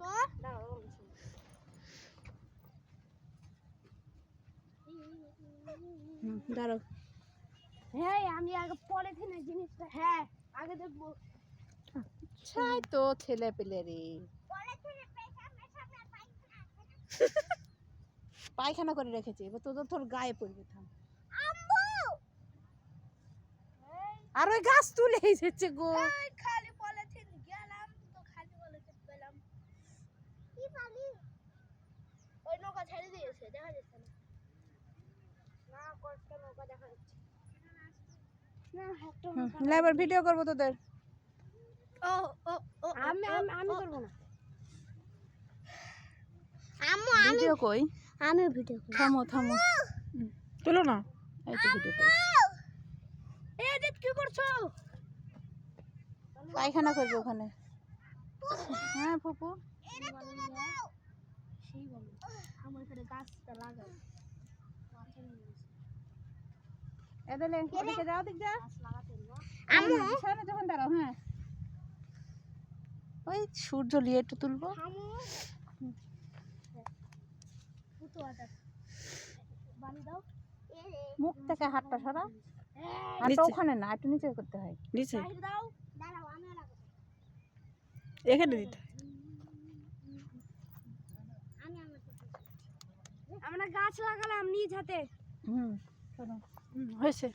বসো দাঁড়াও। হ্যাঁ আমি আগে পলিথিনের জিনিসটা হ্যাঁ আগে দেখবো। ছাই তো ছেলে পেলে রে পায়খানা করে রেখেছে, এবার তোর গায়ে পড়বে। থাম, আর ওই গাছ তুলে এসেছে গো। খালি পলিথিন গেলাম তো খালি পলিথিন পেলাম। কি পালি ওই নৌকা ছেড়ে দিয়েছে, দেখা যাচ্ছে না। না কষ্ট নৌকা দেখা যাচ্ছে না। একটা এবার ভিডিও করবো তোদের। ও ও ও আমি করব না। ভিডিও কই? আমি ভিডিও করব। থামো থামো, তুলো না। এই তো ভিডিও করি। এই দিদ কি করছো? পায়খানা করবে ওখানে। হ্যাঁ ফুপু, এটা তুলে দাও। সেই বলে আমার এখানে গাছটা লাগাও। এদলে ওদিকে যাও, দিক যা। গাছ লাগাতে না আম্মু সামনে যখন দাঁড়াও। হ্যাঁ, ওই সূর্য লিয়ে একটু তুলবো। থামো। ফুটো আটা বানি দাও। মুখ থেকে হাতটা সরা। এই হাতটা ওখানে না, একটু নিচে করতে হয়। নিচে বাইরে দাও। দাঁড়াও আমি লাগাবো। এখানে দিতে আমরা গাছ লাগালাম নিজ হাতে। শোনো, হয়েছে।